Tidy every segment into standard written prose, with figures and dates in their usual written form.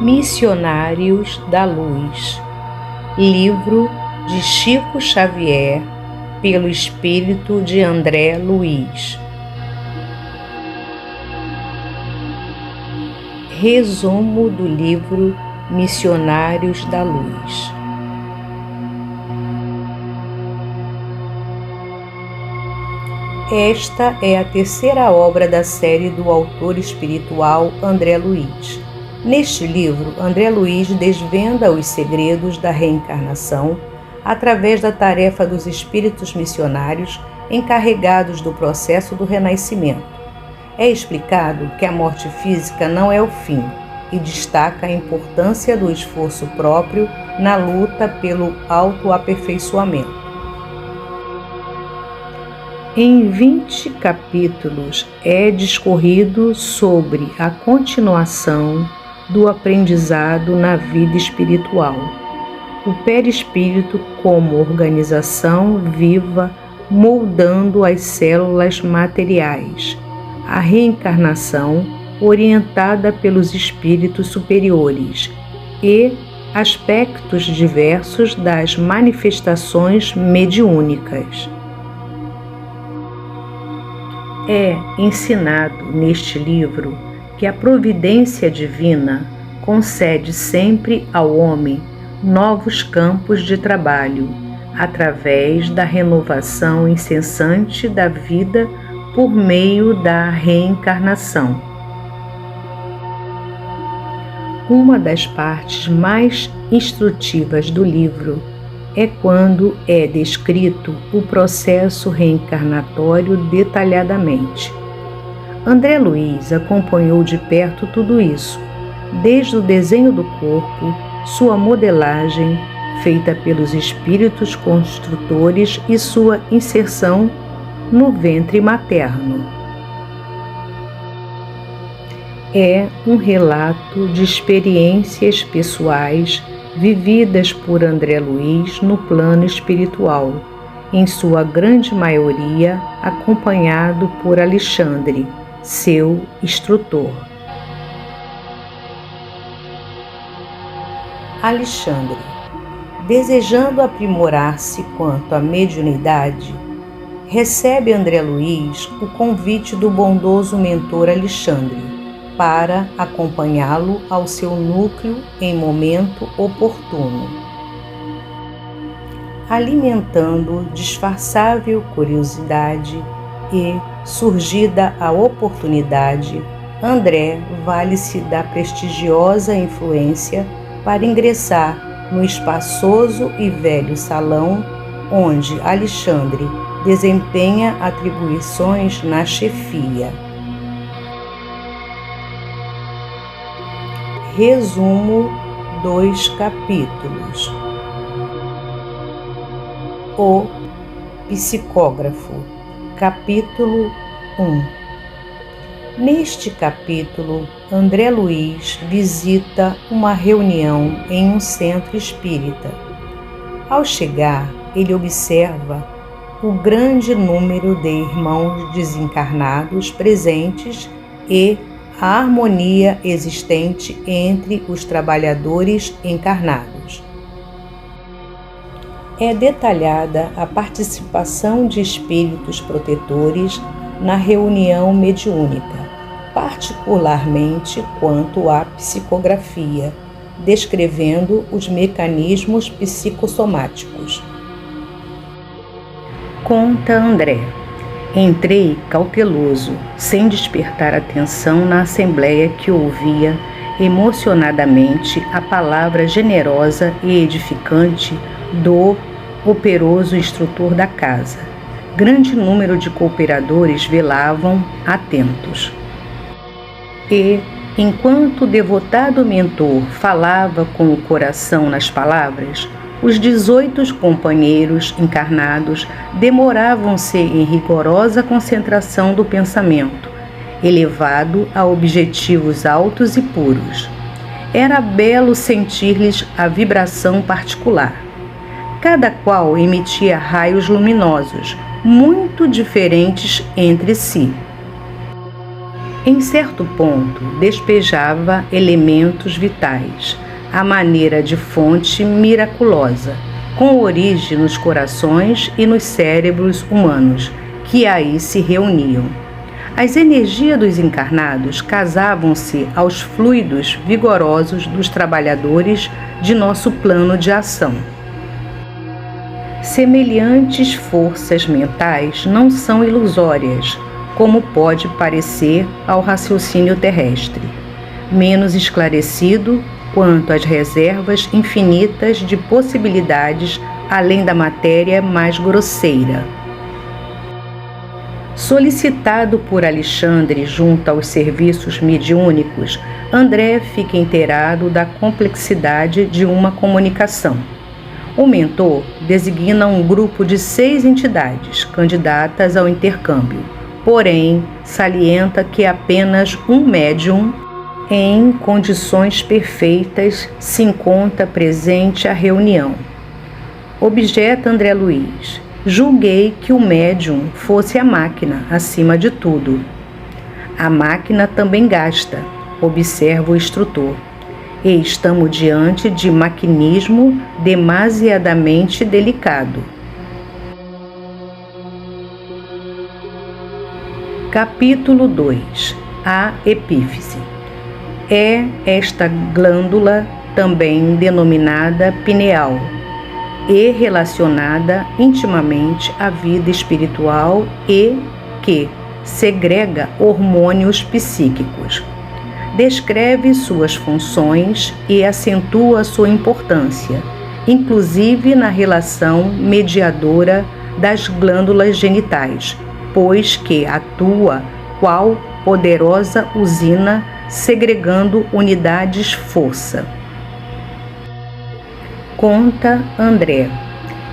Missionários da Luz, livro de Chico Xavier, pelo espírito de André Luiz. Resumo do livro Missionários da Luz. Esta é a terceira obra da série do autor espiritual André Luiz. Neste livro, André Luiz desvenda os segredos da reencarnação através da tarefa dos espíritos missionários encarregados do processo do renascimento. É explicado que a morte física não é o fim e destaca a importância do esforço próprio na luta pelo autoaperfeiçoamento. Em 20 capítulos é discorrido sobre a continuação do aprendizado na vida espiritual, o perispírito como organização viva moldando as células materiais, a reencarnação orientada pelos espíritos superiores e aspectos diversos das manifestações mediúnicas. É ensinado neste livro que a providência divina concede sempre ao homem novos campos de trabalho, através da renovação incessante da vida por meio da reencarnação. Uma das partes mais instrutivas do livro é quando é descrito o processo reencarnatório detalhadamente. André Luiz acompanhou de perto tudo isso, desde o desenho do corpo, sua modelagem, feita pelos espíritos construtores, e sua inserção no ventre materno. É um relato de experiências pessoais vividas por André Luiz no plano espiritual, em sua grande maioria acompanhado por Alexandre, seu instrutor. Alexandre, desejando aprimorar-se quanto à mediunidade, recebe André Luiz o convite do bondoso mentor Alexandre para acompanhá-lo ao seu núcleo em momento oportuno. Alimentando disfarçável curiosidade e, surgida a oportunidade, André vale-se da prestigiosa influência para ingressar no espaçoso e velho salão onde Alexandre desempenha atribuições na chefia. Resumo 2 capítulos. O psicógrafo, capítulo 1. Neste capítulo, André Luiz visita uma reunião em um centro espírita. Ao chegar, ele observa o grande número de irmãos desencarnados presentes e a harmonia existente entre os trabalhadores encarnados. É detalhada a participação de espíritos protetores na reunião mediúnica, particularmente quanto à psicografia, descrevendo os mecanismos psicossomáticos. Conta André: entrei cauteloso, sem despertar atenção na assembleia que ouvia emocionadamente a palavra generosa e edificante do operoso instrutor da casa. Grande número de cooperadores velavam atentos. E, enquanto o devotado mentor falava com o coração nas palavras, os 18 companheiros encarnados demoravam-se em rigorosa concentração do pensamento, elevado a objetivos altos e puros. Era belo sentir-lhes a vibração particular. Cada qual emitia raios luminosos, muito diferentes entre si. Em certo ponto, despejava elementos vitais, à maneira de fonte miraculosa, com origem nos corações e nos cérebros humanos, que aí se reuniam. As energias dos encarnados casavam-se aos fluidos vigorosos dos trabalhadores de nosso plano de ação. Semelhantes forças mentais não são ilusórias, como pode parecer ao raciocínio terrestre, menos esclarecido quanto às reservas infinitas de possibilidades além da matéria mais grosseira. Solicitado por Alexandre junto aos serviços mediúnicos, André fica inteirado da complexidade de uma comunicação. O mentor designa um grupo de 6 entidades candidatas ao intercâmbio, porém salienta que apenas um médium em condições perfeitas se encontra presente à reunião. Objeta André Luiz: julguei que o médium fosse a máquina acima de tudo. A máquina também gasta, observa o instrutor, e estamos diante de maquinismo demasiadamente delicado. Capítulo 2. A epífise. É esta glândula também denominada pineal e relacionada intimamente à vida espiritual e que segrega hormônios psíquicos. Descreve suas funções e acentua sua importância, inclusive na relação mediadora das glândulas genitais, pois que atua qual poderosa usina segregando unidades força. Conta André: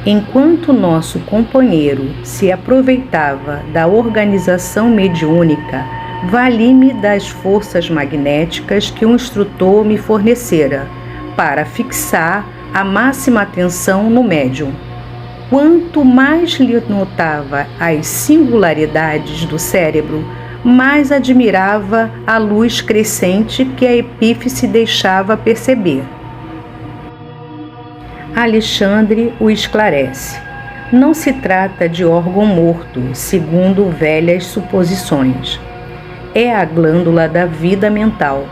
enquanto nosso companheiro se aproveitava da organização mediúnica, vali-me das forças magnéticas que o instrutor me fornecera para fixar a máxima atenção no médium. Quanto mais lhe notava as singularidades do cérebro, mais admirava a luz crescente que a epífise deixava perceber. Alexandre o esclarece: não se trata de órgão morto, segundo velhas suposições. É a glândula da vida mental.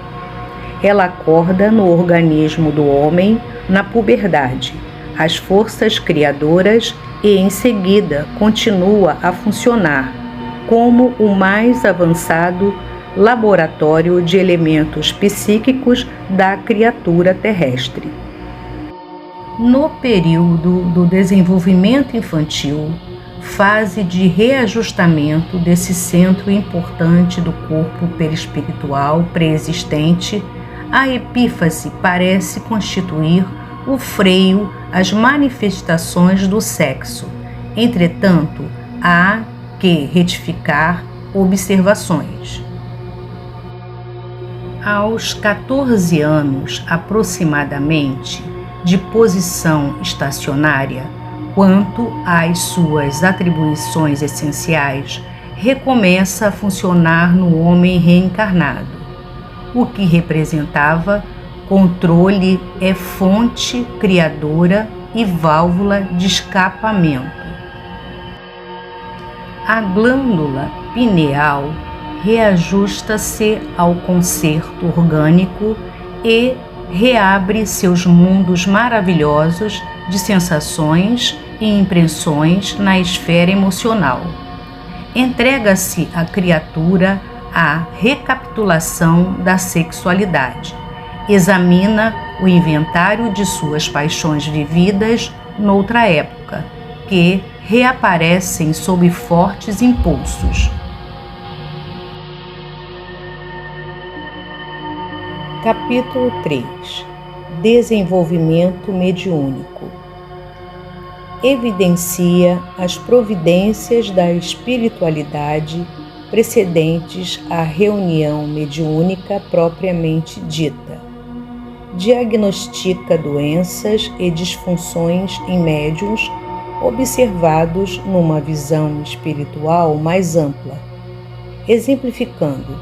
Ela acorda no organismo do homem na puberdade as forças criadoras e, em seguida, continua a funcionar como o mais avançado laboratório de elementos psíquicos da criatura terrestre. No período do desenvolvimento infantil, fase de reajustamento desse centro importante do corpo perispiritual pré-existente, a epífise parece constituir o freio às manifestações do sexo. Entretanto, há que retificar observações. Aos 14 anos, aproximadamente, de posição estacionária, quanto às suas atribuições essenciais, recomeça a funcionar no homem reencarnado. O que representava controle é fonte criadora e válvula de escapamento. A glândula pineal reajusta-se ao concerto orgânico e reabre seus mundos maravilhosos de sensações e impressões na esfera emocional. Entrega-se a criatura à recapitulação da sexualidade. Examina o inventário de suas paixões vividas noutra época, que reaparecem sob fortes impulsos. Capítulo 3. Desenvolvimento mediúnico. Evidencia as providências da espiritualidade precedentes à reunião mediúnica propriamente dita. Diagnostica doenças e disfunções em médiuns observados numa visão espiritual mais ampla, exemplificando: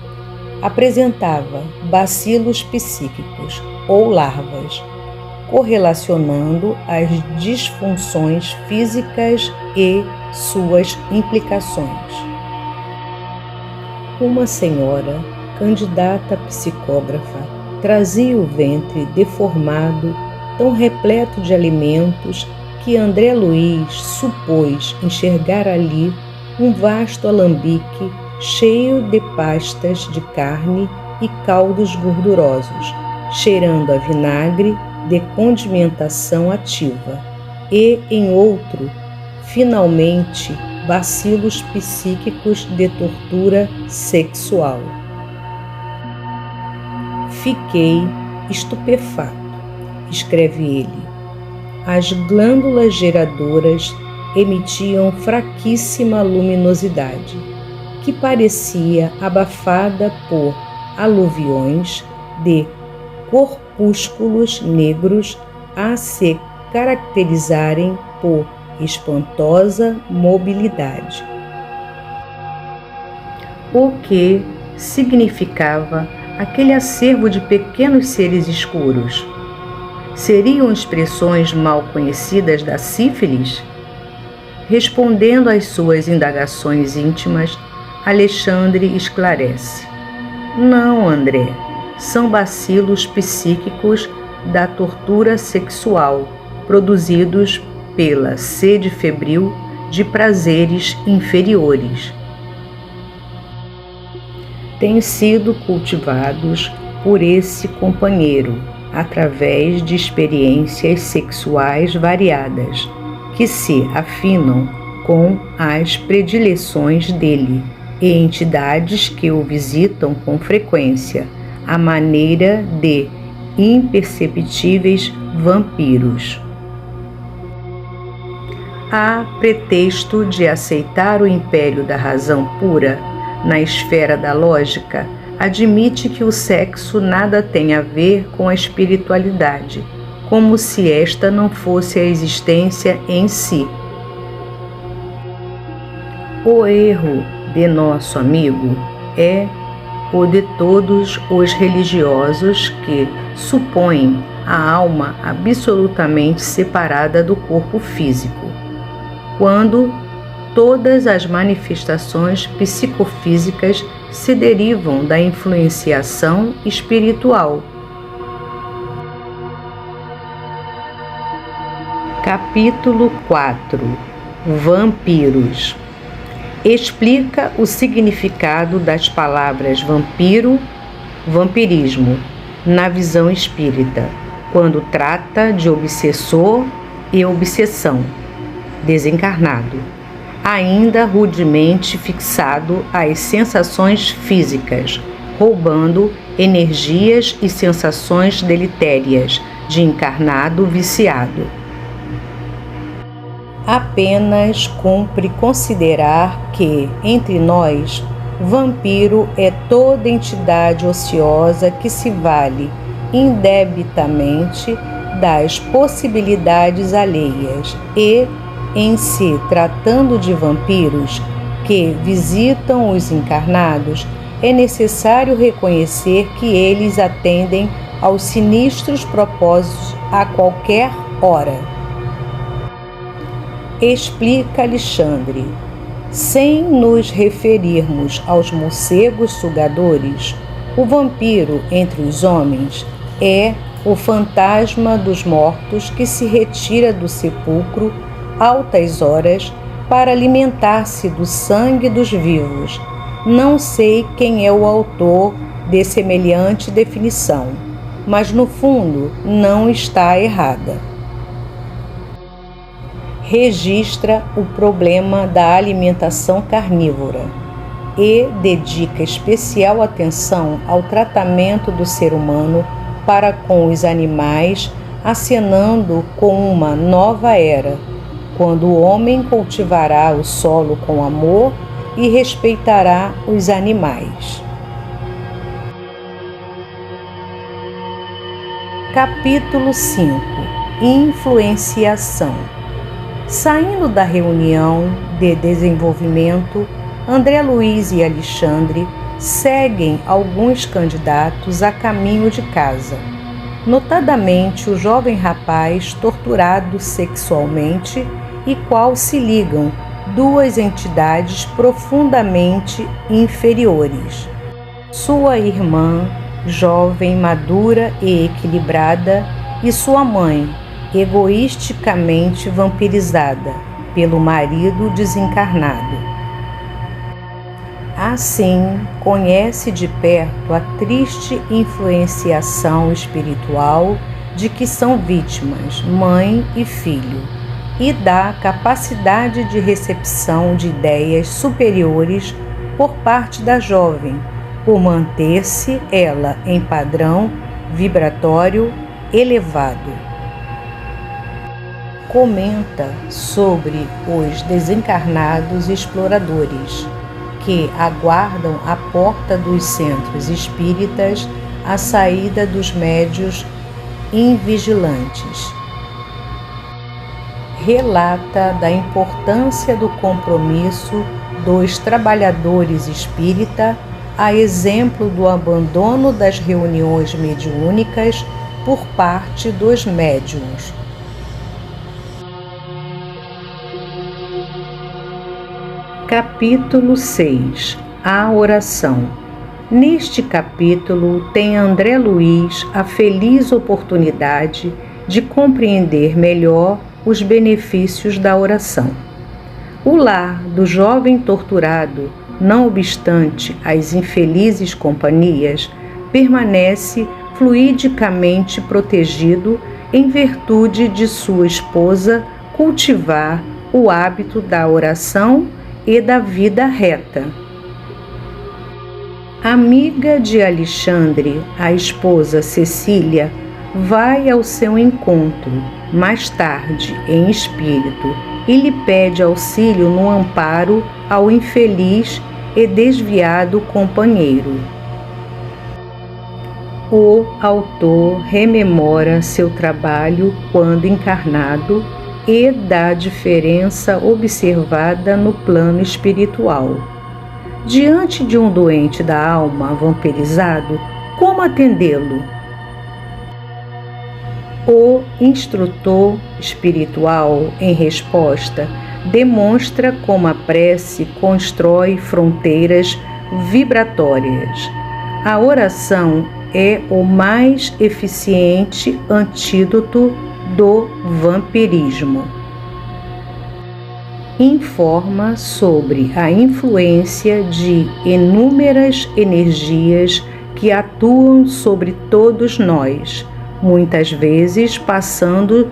apresentava bacilos psíquicos ou larvas, correlacionando as disfunções físicas e suas implicações. Uma senhora, candidata psicógrafa, trazia o ventre deformado, tão repleto de alimentos que André Luiz supôs enxergar ali um vasto alambique cheio de pastas de carne e caldos gordurosos, cheirando a vinagre de condimentação ativa, e em outro, finalmente, bacilos psíquicos de tortura sexual. Fiquei estupefato, escreve ele. As glândulas geradoras emitiam fraquíssima luminosidade, que parecia abafada por aluviões de corpúsculos negros a se caracterizarem por espantosa mobilidade. O que significava aquele acervo de pequenos seres escuros? Seriam expressões mal conhecidas da sífilis? Respondendo às suas indagações íntimas, Alexandre esclarece: não, André, são bacilos psíquicos da tortura sexual, produzidos pela sede febril de prazeres inferiores. Têm sido cultivados por esse companheiro através de experiências sexuais variadas, que se afinam com as predileções dele e entidades que o visitam com frequência, à maneira de imperceptíveis vampiros. A pretexto de aceitar o império da razão pura, na esfera da lógica, admite que o sexo nada tem a ver com a espiritualidade, como se esta não fosse a existência em si. O erro de nosso amigo é o de todos os religiosos que supõem a alma absolutamente separada do corpo físico, quando todas as manifestações psicofísicas se derivam da influenciação espiritual. Capítulo 4. Vampiros. Explica o significado das palavras vampiro, vampirismo, na visão espírita, quando trata de obsessor e obsessão, desencarnado, ainda rudemente fixado às sensações físicas, roubando energias e sensações deletérias de encarnado viciado. Apenas cumpre considerar que, entre nós, vampiro é toda entidade ociosa que se vale indebitamente das possibilidades alheias e, em se tratando de vampiros que visitam os encarnados, é necessário reconhecer que eles atendem aos sinistros propósitos a qualquer hora. Explica Alexandre. Sem nos referirmos aos morcegos sugadores, o vampiro entre os homens é o fantasma dos mortos que se retira do sepulcro altas horas para alimentar-se do sangue dos vivos. Não sei quem é o autor de semelhante definição, mas no fundo não está errada. Registra o problema da alimentação carnívora e dedica especial atenção ao tratamento do ser humano para com os animais, acenando com uma nova era, quando o homem cultivará o solo com amor e respeitará os animais. Capítulo 5. Influenciação. Saindo da reunião de desenvolvimento, André Luiz e Alexandre seguem alguns candidatos a caminho de casa, notadamente o jovem rapaz torturado sexualmente e qual se ligam duas entidades profundamente inferiores. Sua irmã, jovem, madura e equilibrada, e sua mãe, egoisticamente vampirizada pelo marido desencarnado. Assim, conhece de perto a triste influenciação espiritual de que são vítimas mãe e filho, e da capacidade de recepção de ideias superiores por parte da jovem, por manter-se ela em padrão vibratório elevado. Comenta sobre os desencarnados exploradores que aguardam à porta dos centros espíritas a saída dos médios invigilantes. Relata da importância do compromisso dos trabalhadores espírita, a exemplo do abandono das reuniões mediúnicas por parte dos médiuns. Capítulo 6. A oração. Neste capítulo tem André Luiz a feliz oportunidade de compreender melhor os benefícios da oração. O lar do jovem torturado, não obstante as infelizes companhias, permanece fluidicamente protegido em virtude de sua esposa cultivar o hábito da oração e da vida reta. Amiga de Alexandre, a esposa Cecília, vai ao seu encontro, mais tarde, em espírito, e lhe pede auxílio no amparo ao infeliz e desviado companheiro. O autor rememora seu trabalho quando encarnado e da diferença observada no plano espiritual. Diante de um doente da alma vampirizado, como atendê-lo? O instrutor espiritual, em resposta, demonstra como a prece constrói fronteiras vibratórias. A oração é o mais eficiente antídoto do vampirismo. Informa sobre a influência de inúmeras energias que atuam sobre todos nós, muitas vezes passando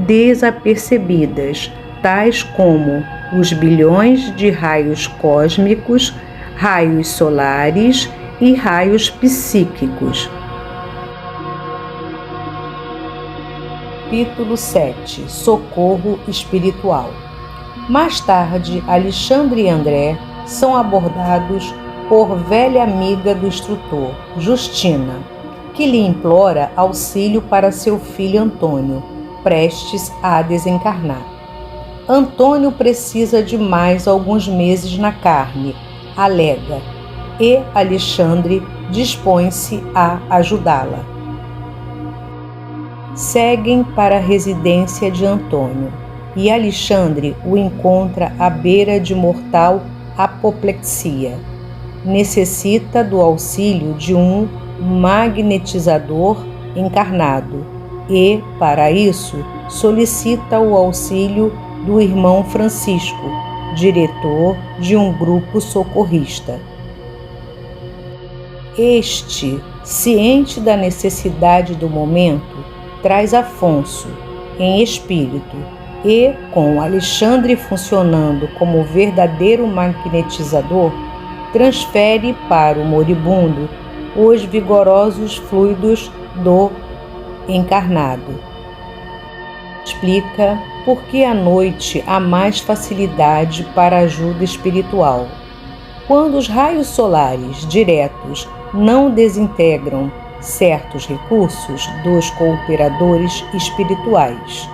desapercebidas, tais como os bilhões de raios cósmicos, raios solares e raios psíquicos. Capítulo 7. Socorro espiritual. Mais tarde, Alexandre e André são abordados por velha amiga do instrutor, Justina, que lhe implora auxílio para seu filho Antônio, prestes a desencarnar. Antônio precisa de mais alguns meses na carne, alega, e Alexandre dispõe-se a ajudá-la. Seguem para a residência de Antônio, e Alexandre o encontra à beira de mortal apoplexia. Necessita do auxílio de um magnetizador encarnado e, para isso, solicita o auxílio do irmão Francisco, diretor de um grupo socorrista. Este, ciente da necessidade do momento, traz Afonso, em espírito, e, com Alexandre funcionando como verdadeiro magnetizador, transfere para o moribundo os vigorosos fluidos do encarnado. Explica por que à noite há mais facilidade para a ajuda espiritual. Quando os raios solares diretos não desintegram certos recursos dos cooperadores espirituais.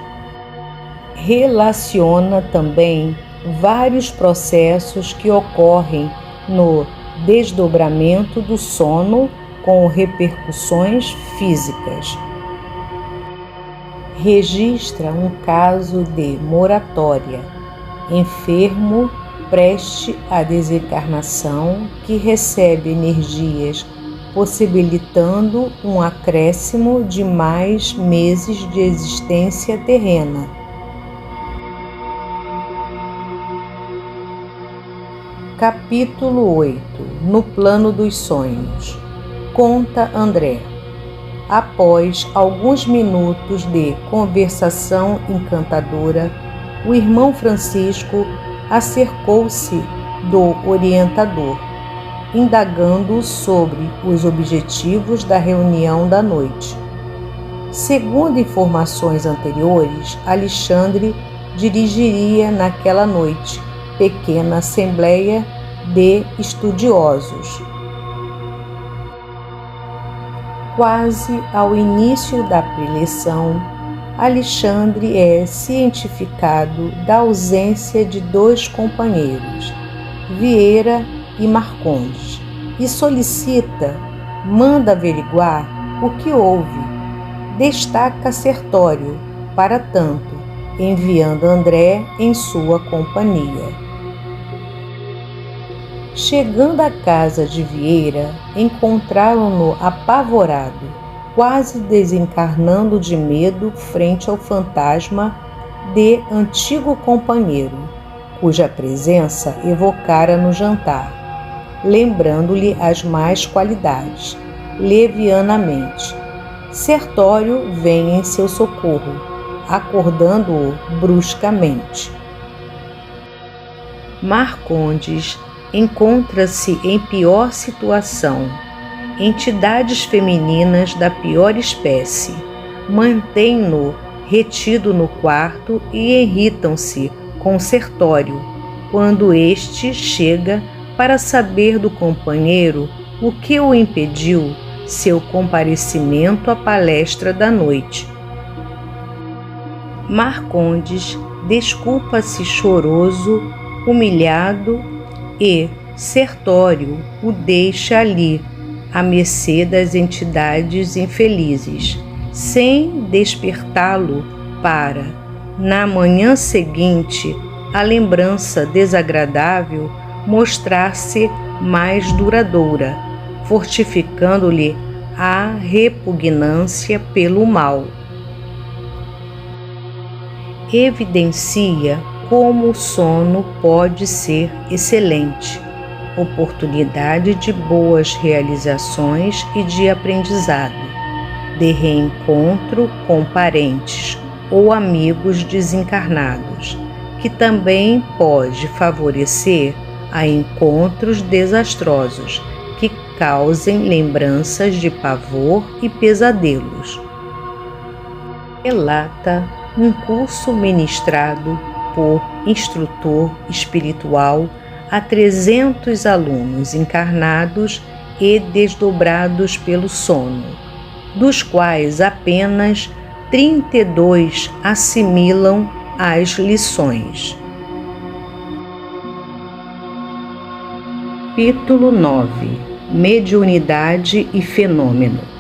Relaciona também vários processos que ocorrem no desdobramento do sono com repercussões físicas. Registra um caso de moratória, enfermo preste à desencarnação que recebe energias possibilitando um acréscimo de mais meses de existência terrena. Capítulo 8. No plano dos sonhos. Conta André. Após alguns minutos de conversação encantadora, o irmão Francisco acercou-se do orientador, indagando sobre os objetivos da reunião da noite. Segundo informações anteriores, Alexandre dirigiria naquela noite pequena assembleia de estudiosos. Quase ao início da preleção, Alexandre é cientificado da ausência de dois companheiros, Vieira e Marcondes, e manda averiguar o que houve. Destaca Sertório, para tanto, enviando André em sua companhia. Chegando à casa de Vieira, encontraram-no apavorado, quase desencarnando de medo frente ao fantasma de antigo companheiro, cuja presença evocara no jantar, lembrando-lhe as más qualidades, levianamente. Sertório vem em seu socorro, acordando-o bruscamente. Marcondes encontra-se em pior situação. Entidades femininas da pior espécie mantêm-no retido no quarto e irritam-se com Sertório quando este chega para saber do companheiro o que o impediu seu comparecimento à palestra da noite. Marcondes desculpa-se choroso, humilhado, e Sertório o deixa ali, à mercê das entidades infelizes, sem despertá-lo para, na manhã seguinte, a lembrança desagradável mostrar-se mais duradoura, fortificando-lhe a repugnância pelo mal. Evidencia como o sono pode ser excelente, oportunidade de boas realizações e de aprendizado, de reencontro com parentes ou amigos desencarnados, que também pode favorecer a encontros desastrosos que causem lembranças de pavor e pesadelos. Relata um curso ministrado por instrutor espiritual a 300 alunos encarnados e desdobrados pelo sono, dos quais apenas 32 assimilam as lições. Capítulo 9. Mediunidade e fenômeno.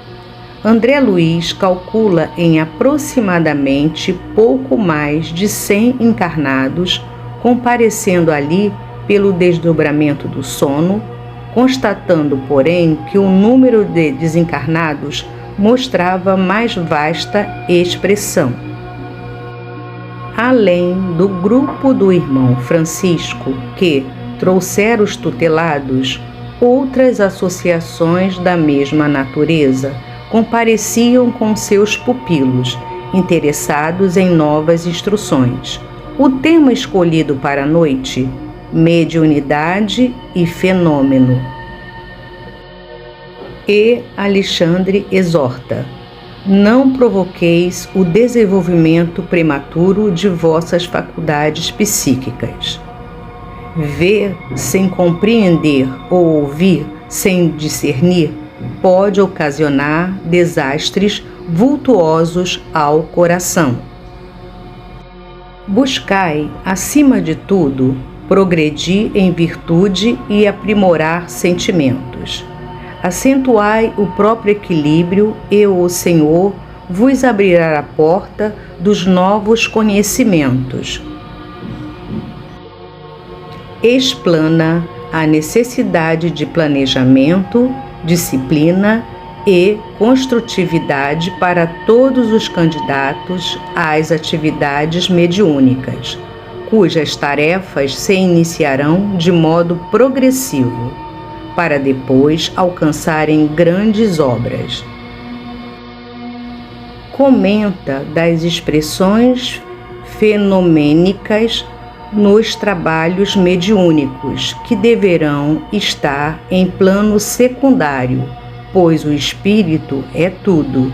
André Luiz calcula em aproximadamente pouco mais de 100 encarnados comparecendo ali pelo desdobramento do sono, constatando, porém, que o número de desencarnados mostrava mais vasta expressão. Além do grupo do irmão Francisco, que trouxeram os tutelados, outras associações da mesma natureza compareciam com seus pupilos, interessados em novas instruções. O tema escolhido para a noite: mediunidade e fenômeno. E Alexandre exorta: não provoqueis o desenvolvimento prematuro de vossas faculdades psíquicas. Ver sem compreender ou ouvir sem discernir pode ocasionar desastres vultuosos ao coração. Buscai, acima de tudo, progredir em virtude e aprimorar sentimentos. Acentuai o próprio equilíbrio e o Senhor vos abrirá a porta dos novos conhecimentos. Explana a necessidade de planejamento, disciplina e construtividade para todos os candidatos às atividades mediúnicas, cujas tarefas se iniciarão de modo progressivo, para depois alcançarem grandes obras. Comenta das expressões fenomênicas nos trabalhos mediúnicos, que deverão estar em plano secundário, pois o espírito é tudo.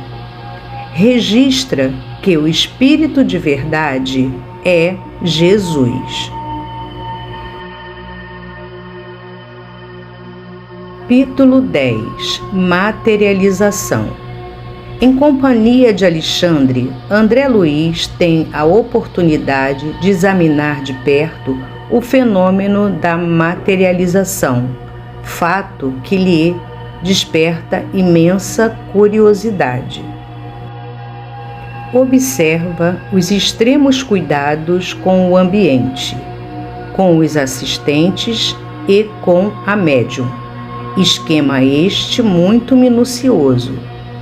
Registra que o espírito de verdade é Jesus. Capítulo 10. Materialização. Em companhia de Alexandre, André Luiz tem a oportunidade de examinar de perto o fenômeno da materialização, fato que lhe desperta imensa curiosidade. Observa os extremos cuidados com o ambiente, com os assistentes e com a médium. Esquema este muito minucioso,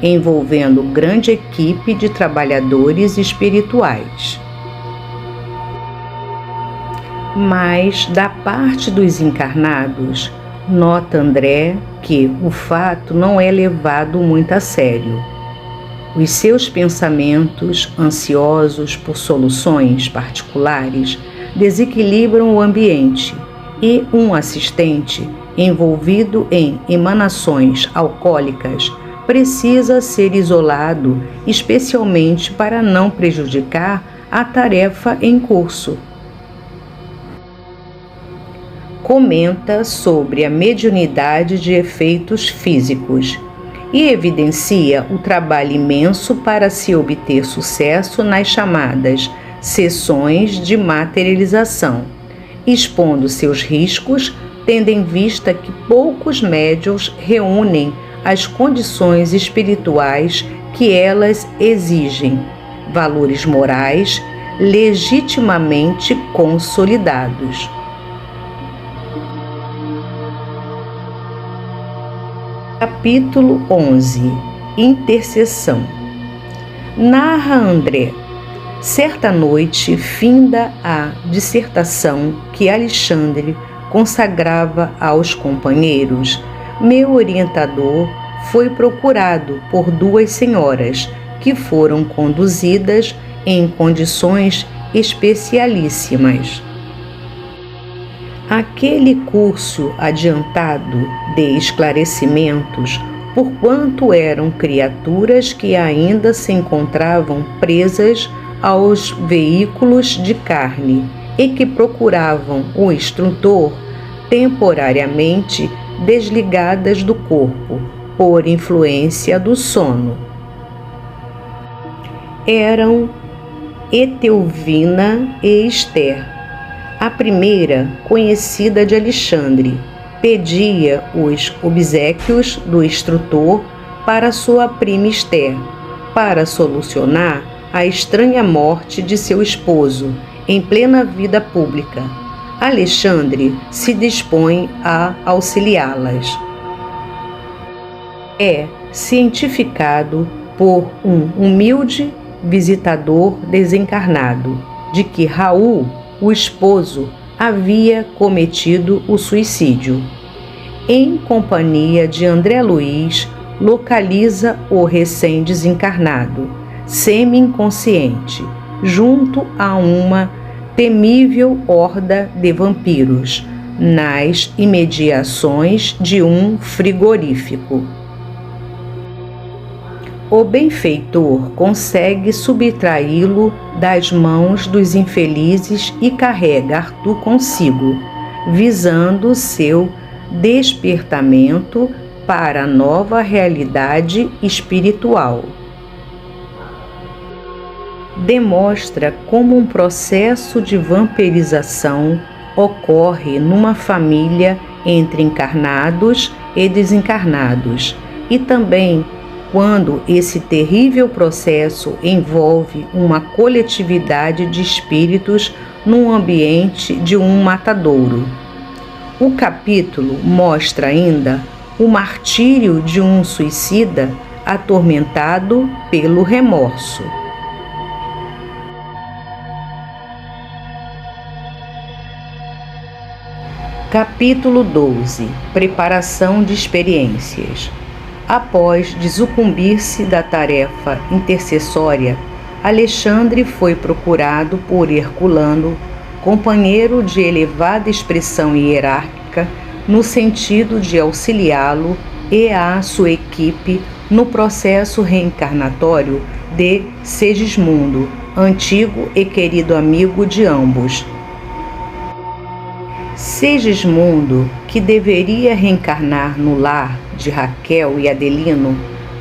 envolvendo grande equipe de trabalhadores espirituais. Mas, da parte dos encarnados, nota André que o fato não é levado muito a sério. Os seus pensamentos, ansiosos por soluções particulares, desequilibram o ambiente e um assistente, envolvido em emanações alcoólicas, precisa ser isolado, especialmente para não prejudicar a tarefa em curso. Comenta sobre a mediunidade de efeitos físicos e evidencia o trabalho imenso para se obter sucesso nas chamadas sessões de materialização, expondo seus riscos, tendo em vista que poucos médiuns reúnem as condições espirituais que elas exigem, valores morais legitimamente consolidados. Capítulo 11. Intercessão. Narra André. Certa noite, finda a dissertação que Alexandre consagrava aos companheiros, meu orientador foi procurado por duas senhoras que foram conduzidas em condições especialíssimas. Aquele curso adiantado de esclarecimentos, porquanto eram criaturas que ainda se encontravam presas aos veículos de carne e que procuravam o instrutor temporariamente desligadas do corpo, por influência do sono. Eram Etelvina e Esther. A primeira, conhecida de Alexandre, pedia os obséquios do instrutor para sua prima Esther, para solucionar a estranha morte de seu esposo, em plena vida pública. Alexandre se dispõe a auxiliá-las. É cientificado por um humilde visitador desencarnado de que Raul, o esposo, havia cometido o suicídio. Em companhia de André Luiz, localiza o recém-desencarnado, semi-inconsciente, junto a uma temível horda de vampiros, nas imediações de um frigorífico. O benfeitor consegue subtraí-lo das mãos dos infelizes e carrega Arthur consigo, visando seu despertamento para a nova realidade espiritual. Demonstra como um processo de vampirização ocorre numa família entre encarnados e desencarnados, e também quando esse terrível processo envolve uma coletividade de espíritos num ambiente de um matadouro. O capítulo mostra ainda o martírio de um suicida atormentado pelo remorso. Capítulo 12. Preparação de experiências. Após desucumbir-se da tarefa intercessória, Alexandre foi procurado por Herculano, companheiro de elevada expressão hierárquica, no sentido de auxiliá-lo e a sua equipe no processo reencarnatório de Segismundo, antigo e querido amigo de ambos. Segismundo, que deveria reencarnar no lar de Raquel e Adelino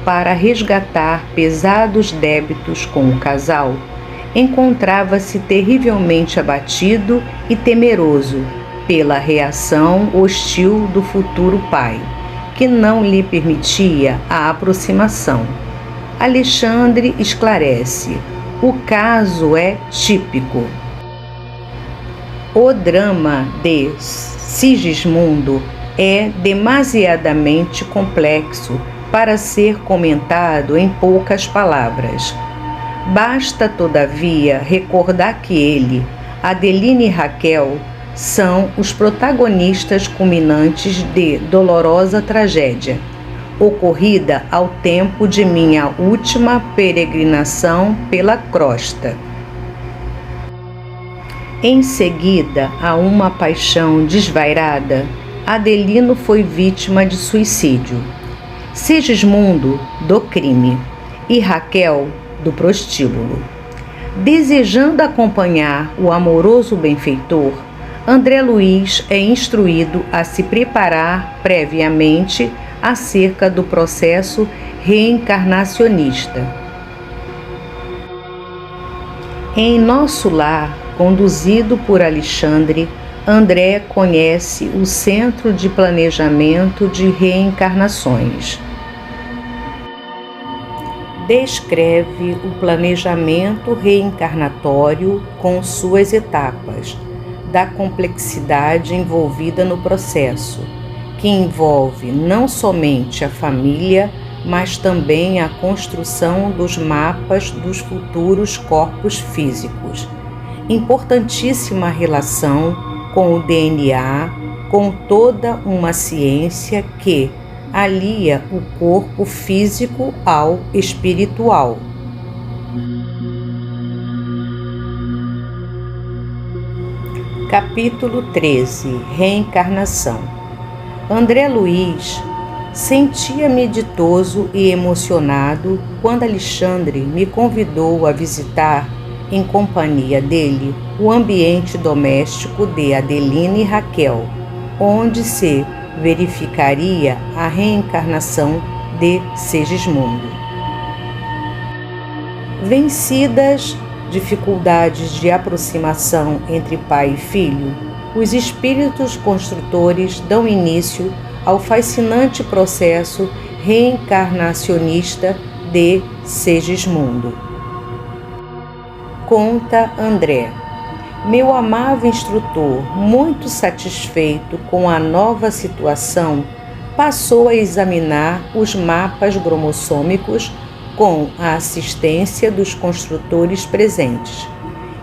para resgatar pesados débitos com o casal, encontrava-se terrivelmente abatido e temeroso pela reação hostil do futuro pai, que não lhe permitia a aproximação. Alexandre esclarece: o caso é típico. O drama de Sigismundo é demasiadamente complexo para ser comentado em poucas palavras. Basta, todavia, recordar que ele, Adelina e Raquel, são os protagonistas culminantes de dolorosa tragédia, ocorrida ao tempo de minha última peregrinação pela crosta. Em seguida a uma paixão desvairada, Adelino foi vítima de suicídio, Sigismundo do crime e Raquel do prostíbulo. Desejando acompanhar o amoroso benfeitor, André Luiz é instruído a se preparar previamente acerca do processo reencarnacionista. Em Nosso Lar, conduzido por Alexandre, André conhece o Centro de Planejamento de Reencarnações. Descreve o planejamento reencarnatório com suas etapas, da complexidade envolvida no processo, que envolve não somente a família, mas também a construção dos mapas dos futuros corpos físicos. Importantíssima relação com o DNA, com toda uma ciência que alia o corpo físico ao espiritual. Capítulo 13. Reencarnação. André Luiz sentia-me ditoso e emocionado quando Alexandre me convidou a visitar, em companhia dele, o ambiente doméstico de Adelina e Raquel, onde se verificaria a reencarnação de Segismundo. Vencidas dificuldades de aproximação entre pai e filho, os espíritos construtores dão início ao fascinante processo reencarnacionista de Segismundo. Conta André: meu amável instrutor, muito satisfeito com a nova situação, passou a examinar os mapas cromossômicos com a assistência dos construtores presentes.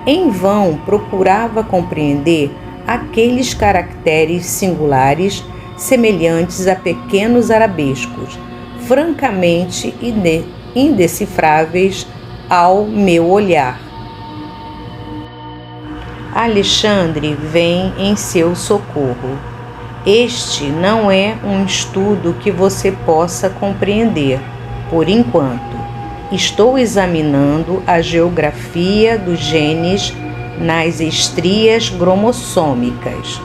Em vão procurava compreender aqueles caracteres singulares semelhantes a pequenos arabescos, francamente indecifráveis ao meu olhar. Alexandre vem em seu socorro. Este não é um estudo que você possa compreender, por enquanto. Estou examinando a geografia dos genes nas estrias cromossômicas,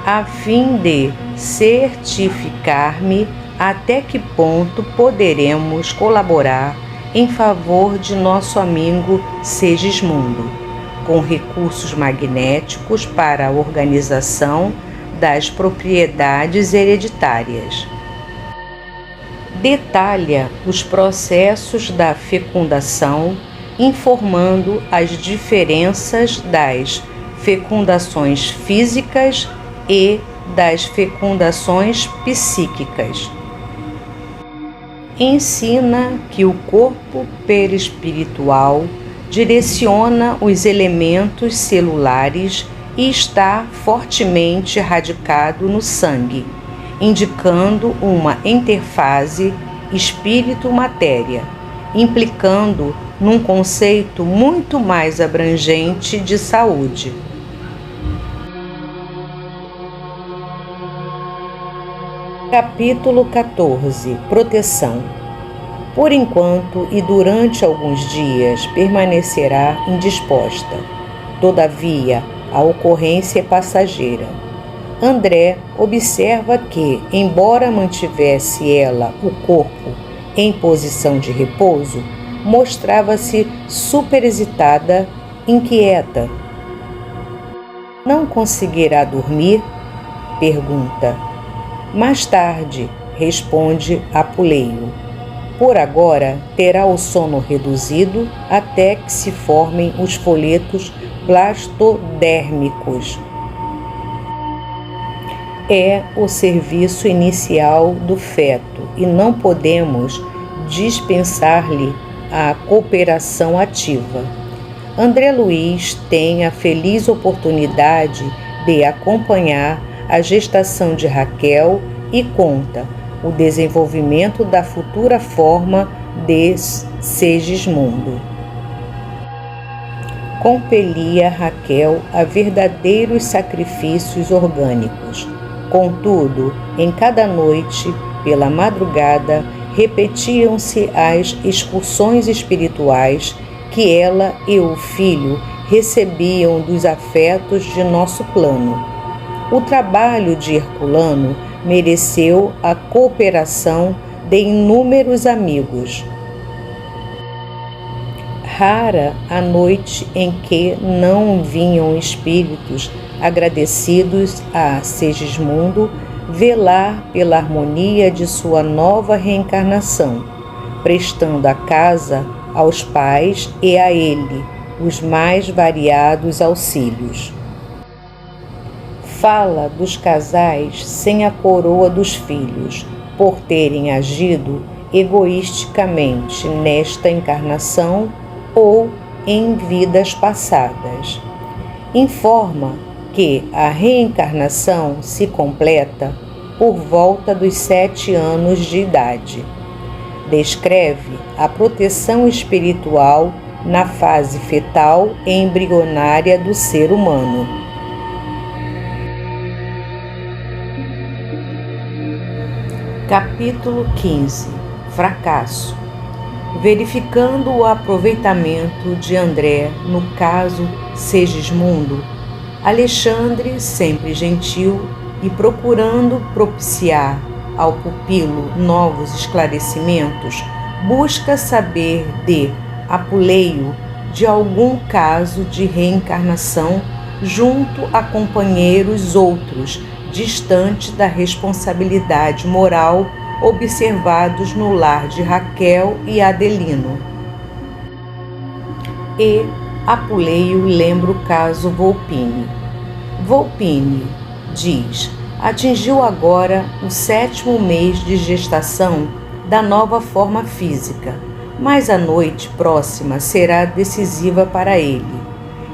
a fim de certificar-me até que ponto poderemos colaborar em favor de nosso amigo Segismundo. com recursos magnéticos para a organização das propriedades hereditárias. Detalha os processos da fecundação, informando as diferenças das fecundações físicas e das fecundações psíquicas. Ensina que o corpo perispiritual direciona os elementos celulares e está fortemente radicado no sangue, indicando uma interface espírito-matéria, implicando num conceito muito mais abrangente de saúde. Capítulo 14. Proteção. Por enquanto e durante alguns dias permanecerá indisposta. Todavia, a ocorrência é passageira. André observa que, embora mantivesse ela o corpo em posição de repouso, mostrava-se superexcitada, inquieta. Não conseguirá dormir? Pergunta. Mais tarde, responde Apuleio. Por agora, terá o sono reduzido até que se formem os folhetos blastodérmicos. É o serviço inicial do feto e não podemos dispensar-lhe a cooperação ativa. André Luiz tem a feliz oportunidade de acompanhar a gestação de Raquel e conta o desenvolvimento da futura forma de Segismundo. Compelia Raquel a verdadeiros sacrifícios orgânicos. Contudo, em cada noite, pela madrugada, repetiam-se as excursões espirituais que ela e o filho recebiam dos afetos de nosso plano. O trabalho de Herculano mereceu a cooperação de inúmeros amigos. Rara a noite em que não vinham espíritos agradecidos a Segismundo velar pela harmonia de sua nova reencarnação, prestando a casa aos pais e a ele os mais variados auxílios. Fala dos casais sem a coroa dos filhos, por terem agido egoisticamente nesta encarnação ou em vidas passadas. Informa que a reencarnação se completa por volta dos 7 anos de idade. Descreve a proteção espiritual na fase fetal e embrionária do ser humano. Capítulo 15. Fracasso. Verificando o aproveitamento de André no caso Segismundo, Alexandre, sempre gentil e procurando propiciar ao pupilo novos esclarecimentos, busca saber de Apuleio de algum caso de reencarnação junto a companheiros outros, distante da responsabilidade moral observados no lar de Raquel e Adelino. E Apuleio lembra o caso Volpine. Volpine, diz, atingiu agora o 7º mês de gestação da nova forma física, mas a noite próxima será decisiva para ele.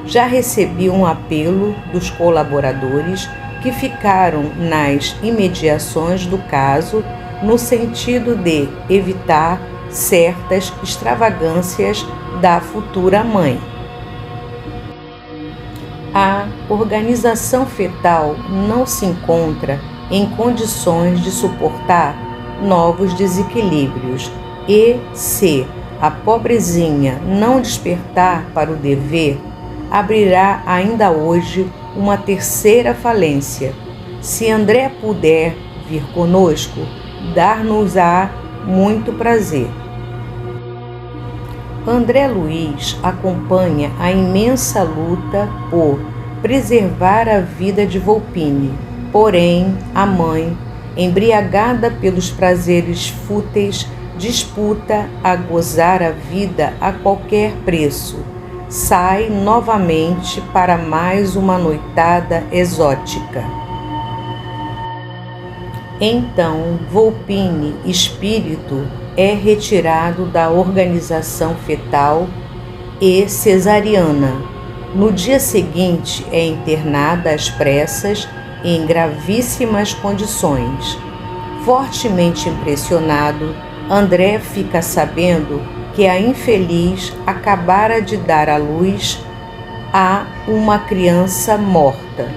Já recebi um apelo dos colaboradores que ficaram nas imediações do caso no sentido de evitar certas extravagâncias da futura mãe. A organização fetal não se encontra em condições de suportar novos desequilíbrios e, se a pobrezinha não despertar para o dever, abrirá ainda hoje uma terceira falência. Se André puder vir conosco, dar-nos-á muito prazer. André Luiz acompanha a imensa luta por preservar a vida de Volpini. Porém, a mãe, embriagada pelos prazeres fúteis, disputa a gozar a vida a qualquer preço. Sai novamente para mais uma noitada exótica. Então, Volpini, espírito, é retirado da organização fetal e cesariana. No dia seguinte, é internada às pressas em gravíssimas condições. Fortemente impressionado, André fica sabendo que a infeliz acabara de dar à luz a uma criança morta.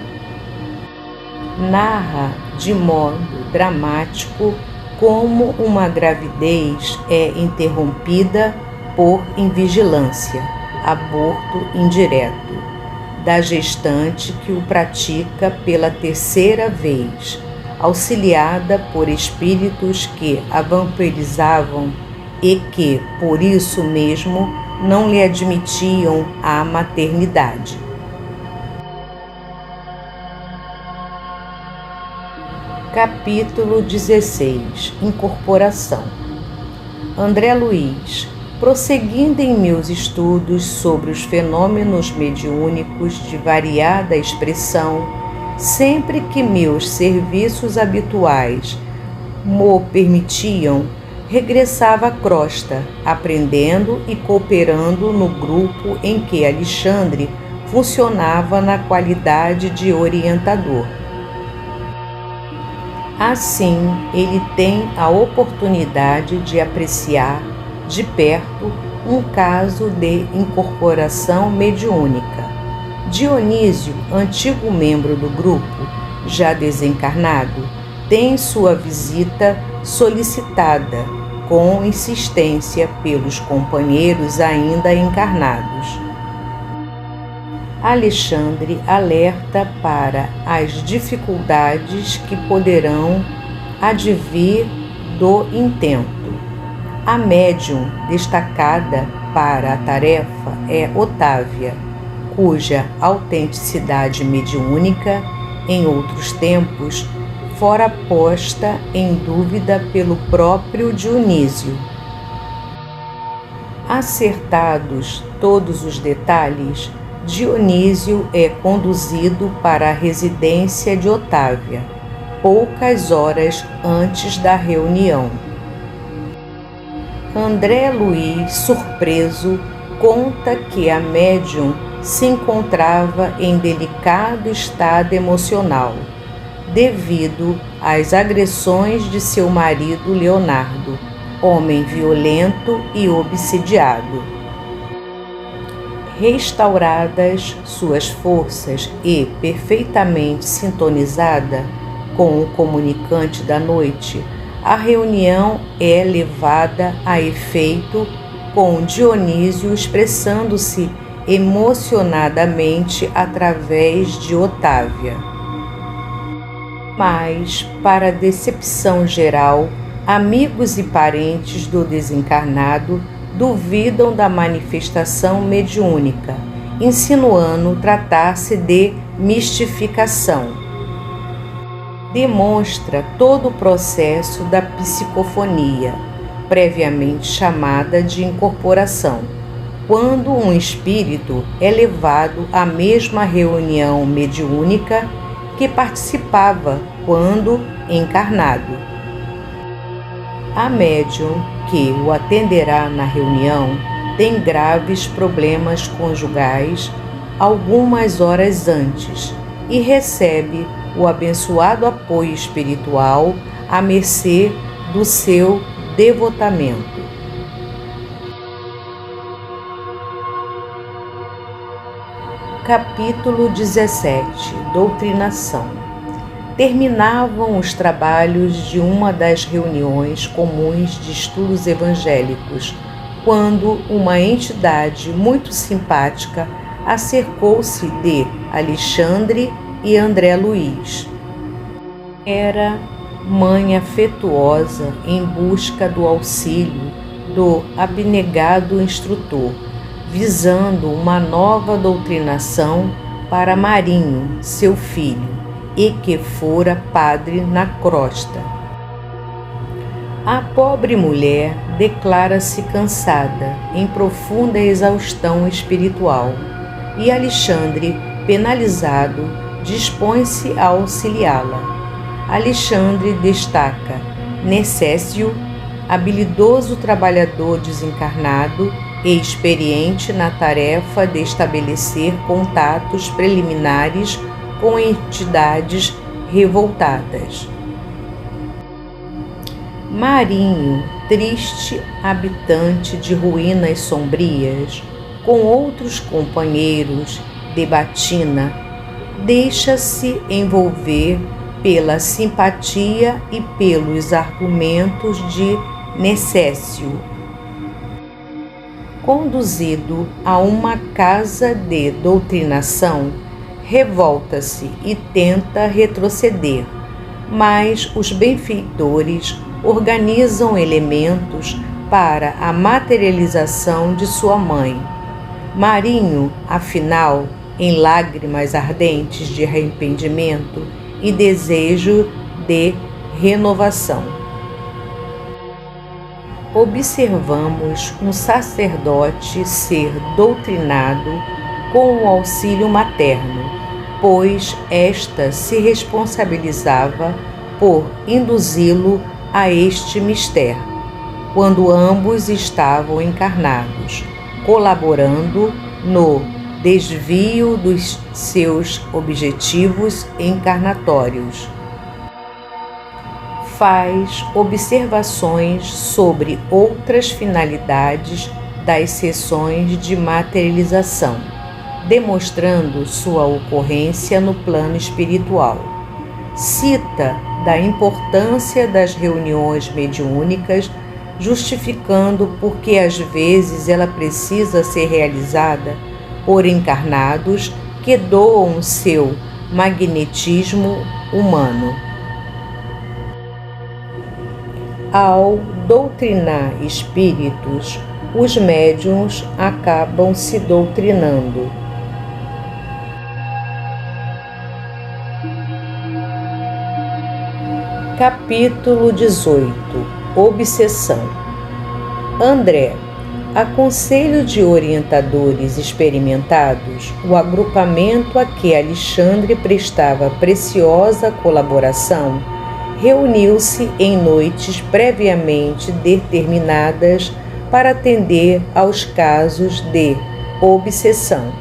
Narra de modo dramático como uma gravidez é interrompida por invigilância, aborto indireto, da gestante que o pratica pela terceira vez, auxiliada por espíritos que a vampirizavam e que, por isso mesmo, não lhe admitiam a maternidade. Capítulo 16. Incorporação. André Luiz, prosseguindo em meus estudos sobre os fenômenos mediúnicos de variada expressão, sempre que meus serviços habituais mo permitiam, regressava à crosta, aprendendo e cooperando no grupo em que Alexandre funcionava na qualidade de orientador. Assim, ele tem a oportunidade de apreciar de perto um caso de incorporação mediúnica. Dionísio, antigo membro do grupo, já desencarnado, tem sua visita solicitada com insistência pelos companheiros ainda encarnados. Alexandre alerta para as dificuldades que poderão advir do intento. A médium destacada para a tarefa é Otávia, cuja autenticidade mediúnica, em outros tempos, fora posta em dúvida pelo próprio Dionísio. Acertados todos os detalhes, Dionísio é conduzido para a residência de Otávia, poucas horas antes da reunião. André Luiz, surpreso, conta que a médium se encontrava em delicado estado emocional, devido às agressões de seu marido Leonardo, homem violento e obsidiado. Restauradas suas forças e perfeitamente sintonizada com o comunicante da noite, a reunião é levada a efeito, com Dionísio expressando-se emocionadamente através de Otávia. Mas, para decepção geral, amigos e parentes do desencarnado duvidam da manifestação mediúnica, insinuando tratar-se de mistificação. Demonstra todo o processo da psicofonia, previamente chamada de incorporação, quando um espírito é levado à mesma reunião mediúnica que participava quando encarnado. A médium que o atenderá na reunião tem graves problemas conjugais algumas horas antes e recebe o abençoado apoio espiritual à mercê do seu devotamento. Capítulo 17. Doutrinação. Terminavam os trabalhos de uma das reuniões comuns de estudos evangélicos, quando uma entidade muito simpática acercou-se de Alexandre e André Luiz. Era mãe afetuosa em busca do auxílio do abnegado instrutor, visando uma nova doutrinação para Marinho, seu filho, e que fora padre na crosta. A pobre mulher declara-se cansada, em profunda exaustão espiritual, e Alexandre, penalizado, dispõe-se a auxiliá-la. Alexandre destaca Necessio, habilidoso trabalhador desencarnado e experiente na tarefa de estabelecer contatos preliminares com entidades revoltadas. Marinho, triste habitante de ruínas sombrias, com outros companheiros de batina, deixa-se envolver pela simpatia e pelos argumentos de Necessio. Conduzido a uma casa de doutrinação, revolta-se e tenta retroceder, mas os benfeitores organizam elementos para a materialização de sua mãe. Marinho, afinal, em lágrimas ardentes de arrependimento e desejo de renovação. Observamos um sacerdote ser doutrinado com o auxílio materno, pois esta se responsabilizava por induzi-lo a este mistério, quando ambos estavam encarnados, colaborando no desvio dos seus objetivos encarnatórios. Faz observações sobre outras finalidades das sessões de materialização, demonstrando sua ocorrência no plano espiritual. Cita da importância das reuniões mediúnicas, justificando por que às vezes ela precisa ser realizada por encarnados que doam seu magnetismo humano. Ao doutrinar espíritos, os médiuns acabam se doutrinando. Capítulo 18. Obsessão. André, a conselho de orientadores experimentados, o agrupamento a que Alexandre prestava preciosa colaboração reuniu-se em noites previamente determinadas para atender aos casos de obsessão.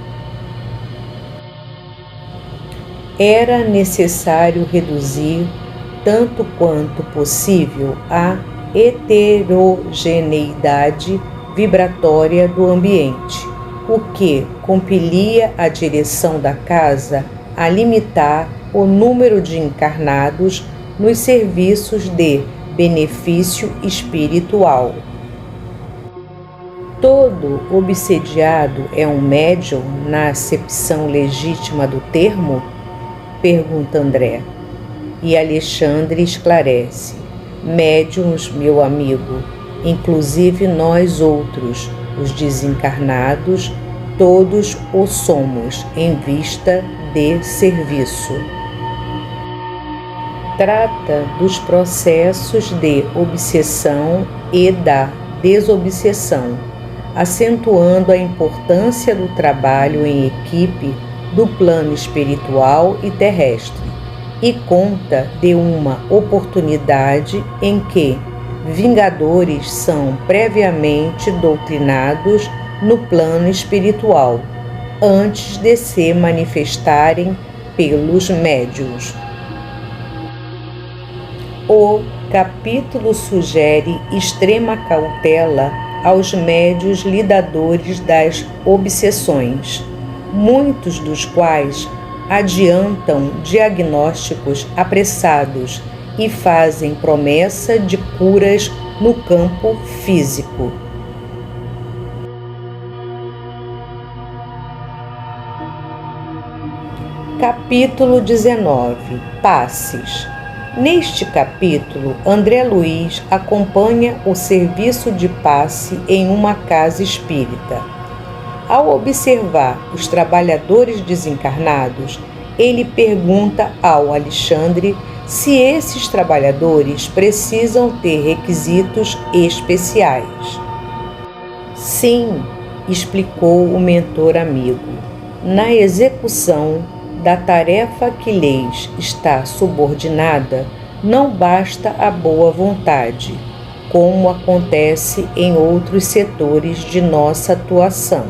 Era necessário reduzir, tanto quanto possível, a heterogeneidade vibratória do ambiente, o que compelia a direção da casa a limitar o número de encarnados nos serviços de benefício espiritual. Todo obsediado é um médium na acepção legítima do termo? Pergunta André. E Alexandre esclarece: médiuns, meu amigo, inclusive nós outros, os desencarnados, todos o somos em vista de serviço. Trata dos processos de obsessão e da desobsessão, acentuando a importância do trabalho em equipe do plano espiritual e terrestre, e conta de uma oportunidade em que vingadores são previamente doutrinados no plano espiritual, antes de se manifestarem pelos médiuns. O capítulo sugere extrema cautela aos médiuns lidadores das obsessões, muitos dos quais adiantam diagnósticos apressados e fazem promessa de curas no campo físico. Capítulo 19. Passes. Neste capítulo, André Luiz acompanha o serviço de passe em uma casa espírita. Ao observar os trabalhadores desencarnados, ele pergunta ao Alexandre se esses trabalhadores precisam ter requisitos especiais. Sim, explicou o mentor amigo. Na execução da tarefa que lhes está subordinada, não basta a boa vontade, como acontece em outros setores de nossa atuação.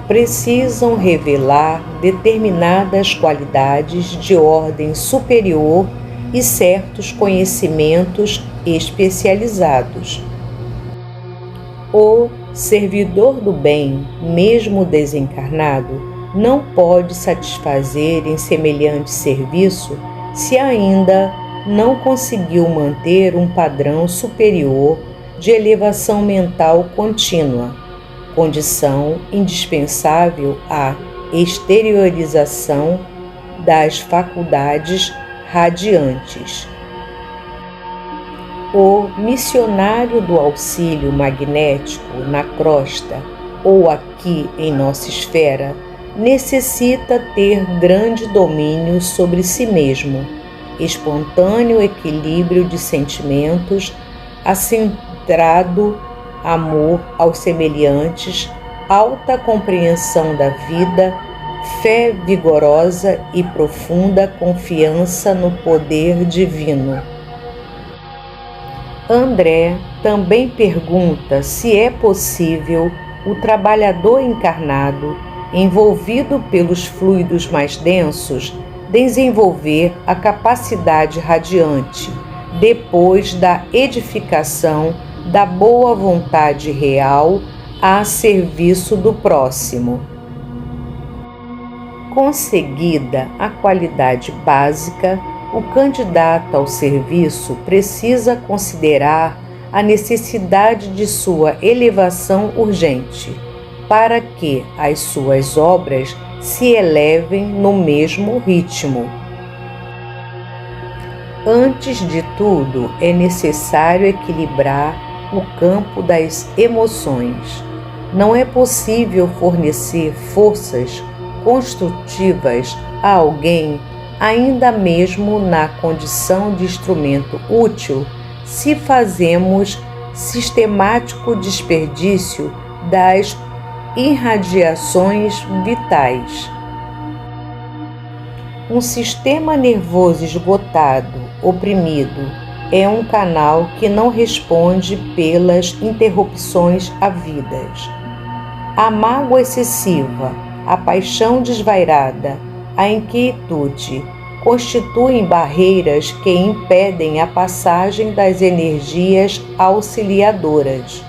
Precisam revelar determinadas qualidades de ordem superior e certos conhecimentos especializados. O servidor do bem, mesmo desencarnado, não pode satisfazer em semelhante serviço se ainda não conseguiu manter um padrão superior de elevação mental contínua, condição indispensável à exteriorização das faculdades radiantes. O missionário do auxílio magnético na crosta ou aqui em nossa esfera necessita ter grande domínio sobre si mesmo, espontâneo equilíbrio de sentimentos, acentrado amor aos semelhantes, alta compreensão da vida, fé vigorosa e profunda confiança no poder divino. André também pergunta se é possível o trabalhador encarnado, envolvido pelos fluidos mais densos, desenvolver a capacidade radiante depois da edificação da boa vontade real a serviço do próximo. Conseguida a qualidade básica, o candidato ao serviço precisa considerar a necessidade de sua elevação urgente, para que as suas obras se elevem no mesmo ritmo. Antes de tudo, é necessário equilibrar o campo das emoções. Não é possível fornecer forças construtivas a alguém, ainda mesmo na condição de instrumento útil, se fazemos sistemático desperdício das irradiações vitais. Um sistema nervoso esgotado, oprimido, é um canal que não responde pelas interrupções havidas. A mágoa excessiva, a paixão desvairada, a inquietude constituem barreiras que impedem a passagem das energias auxiliadoras.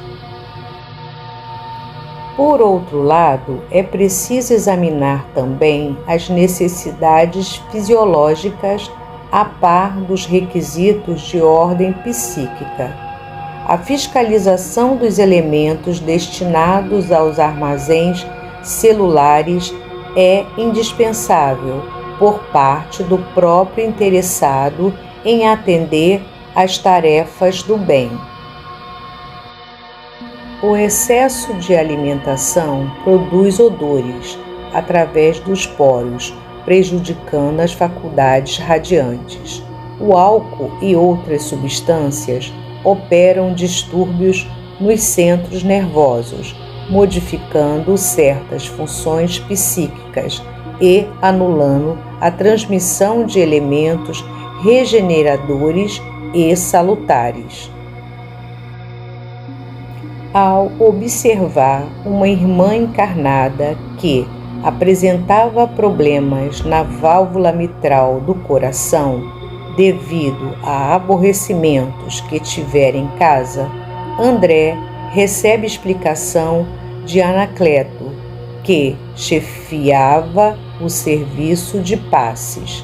Por outro lado, é preciso examinar também as necessidades fisiológicas a par dos requisitos de ordem psíquica. A fiscalização dos elementos destinados aos armazéns celulares é indispensável por parte do próprio interessado em atender às tarefas do bem. O excesso de alimentação produz odores através dos poros, prejudicando as faculdades radiantes. O álcool e outras substâncias operam distúrbios nos centros nervosos, modificando certas funções psíquicas e anulando a transmissão de elementos regeneradores e salutares. Ao observar uma irmã encarnada que apresentava problemas na válvula mitral do coração devido a aborrecimentos que tivera em casa, André recebe explicação de Anacleto, que chefiava o serviço de passes.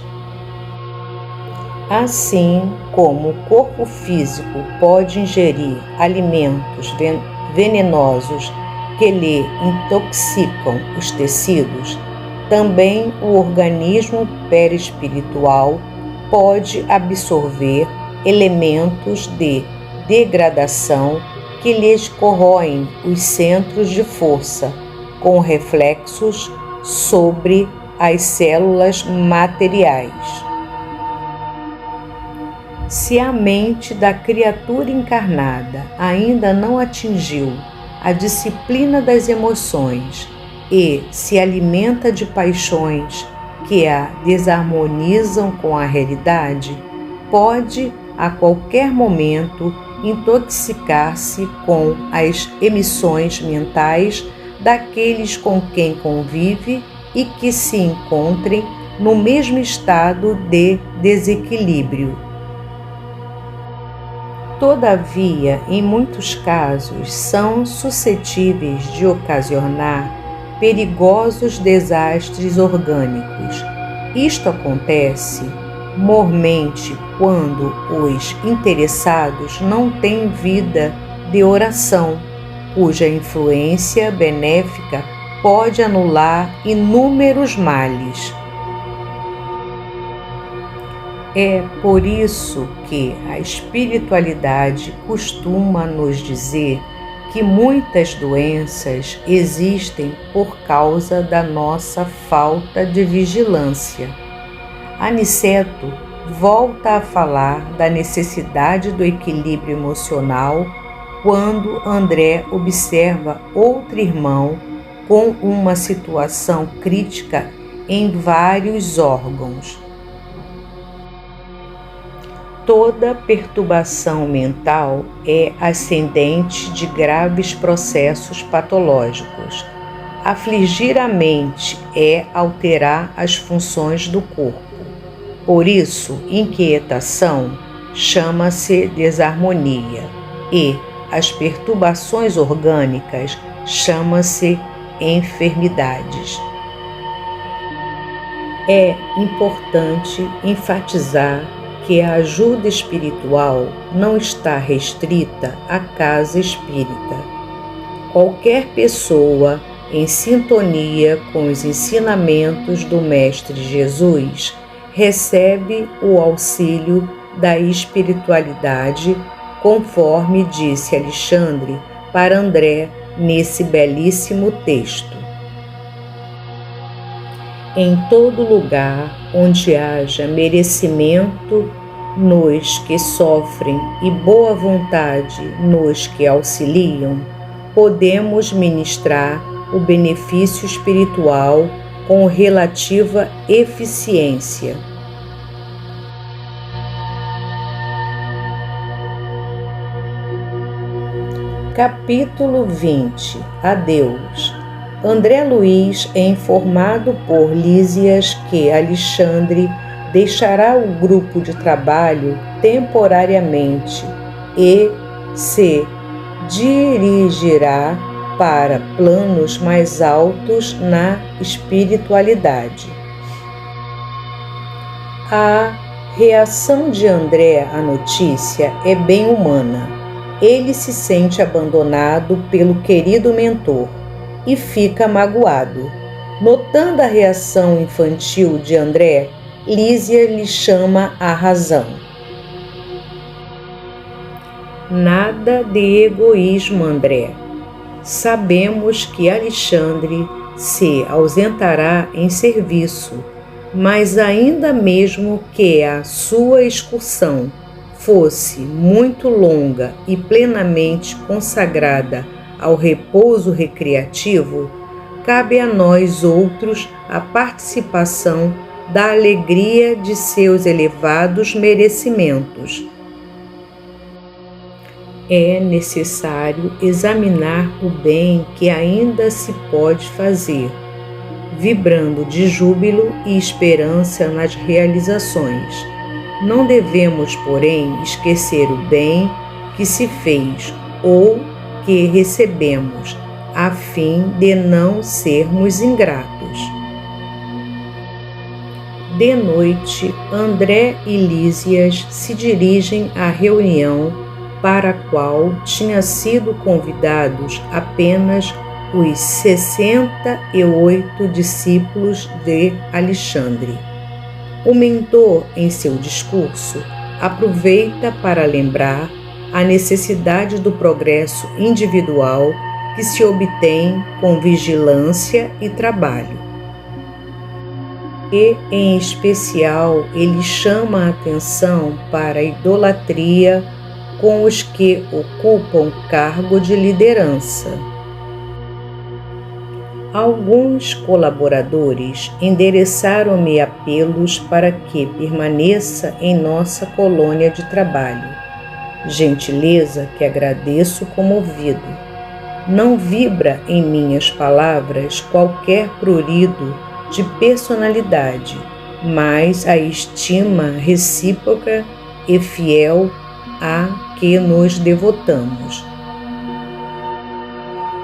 Assim como o corpo físico pode ingerir alimentos venenosos que lhe intoxicam os tecidos, também o organismo perispiritual pode absorver elementos de degradação que lhes corroem os centros de força, com reflexos sobre as células materiais. Se a mente da criatura encarnada ainda não atingiu a disciplina das emoções e se alimenta de paixões que a desarmonizam com a realidade, pode a qualquer momento intoxicar-se com as emissões mentais daqueles com quem convive e que se encontrem no mesmo estado de desequilíbrio. Todavia, em muitos casos, são suscetíveis de ocasionar perigosos desastres orgânicos. Isto acontece mormente quando os interessados não têm vida de oração, cuja influência benéfica pode anular inúmeros males. É por isso que a espiritualidade costuma nos dizer que muitas doenças existem por causa da nossa falta de vigilância. Aniceto volta a falar da necessidade do equilíbrio emocional quando André observa outro irmão com uma situação crítica em vários órgãos. Toda perturbação mental é ascendente de graves processos patológicos. Afligir a mente é alterar as funções do corpo. Por isso, inquietação chama-se desarmonia e as perturbações orgânicas chama-se enfermidades. É importante enfatizar que a ajuda espiritual não está restrita à casa espírita. Qualquer pessoa em sintonia com os ensinamentos do Mestre Jesus recebe o auxílio da espiritualidade, conforme disse Alexandre para André nesse belíssimo texto. Em todo lugar onde haja merecimento nos que sofrem e boa vontade nos que auxiliam, podemos ministrar o benefício espiritual com relativa eficiência. Capítulo 20. Adeus. André Luiz é informado por Lísias que Alexandre deixará o grupo de trabalho temporariamente e se dirigirá para planos mais altos na espiritualidade. A reação de André à notícia é bem humana. Ele se sente abandonado pelo querido mentor e fica magoado. Notando a reação infantil de André, Lísia lhe chama à razão. Nada de egoísmo, André. Sabemos que Alexandre se ausentará em serviço, mas ainda mesmo que a sua excursão fosse muito longa e plenamente consagrada ao repouso recreativo, cabe a nós outros a participação da alegria de seus elevados merecimentos. É necessário examinar o bem que ainda se pode fazer, vibrando de júbilo e esperança nas realizações. Não devemos, porém, esquecer o bem que se fez ou que recebemos, a fim de não sermos ingratos. De noite, André e Lísias se dirigem à reunião para a qual tinham sido convidados apenas os 68 discípulos de Alexandre. O mentor, em seu discurso, aproveita para lembrar a necessidade do progresso individual que se obtém com vigilância e trabalho. E, em especial, ele chama a atenção para a idolatria com os que ocupam cargo de liderança. Alguns colaboradores endereçaram-me apelos para que permaneça em nossa colônia de trabalho, gentileza que agradeço comovido. Não vibra em minhas palavras qualquer prurido de personalidade, mas a estima recíproca e fiel a que nos devotamos.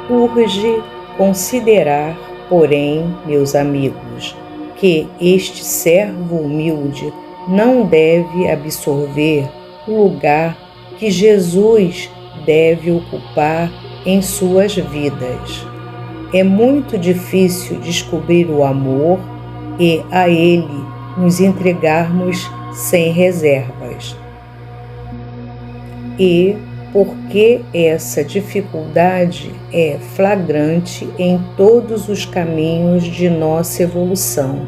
Urge considerar, porém, meus amigos, que este servo humilde não deve absorver o lugar que Jesus deve ocupar em suas vidas. É muito difícil descobrir o amor e a Ele nos entregarmos sem reservas. E porque essa dificuldade é flagrante em todos os caminhos de nossa evolução,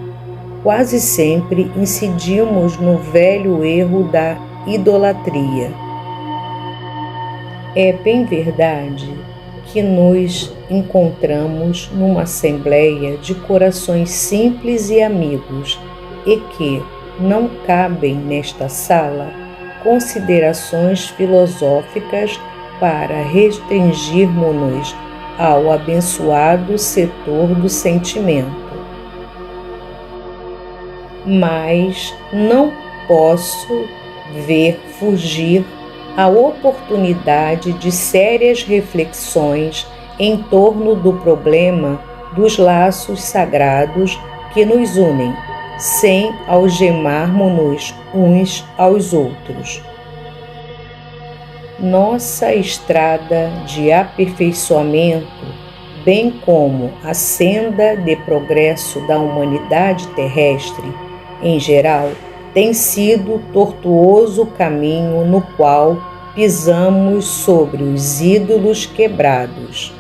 quase sempre incidimos no velho erro da idolatria. É bem verdade que nos encontramos numa assembleia de corações simples e amigos e que não cabem nesta sala considerações filosóficas para restringirmos-nos ao abençoado setor do sentimento. Mas não posso ver fugir a oportunidade de sérias reflexões em torno do problema dos laços sagrados que nos unem, sem algemarmos-nos uns aos outros. Nossa estrada de aperfeiçoamento, bem como a senda de progresso da humanidade terrestre, em geral, tem sido tortuoso caminho no qual pisamos sobre os ídolos quebrados.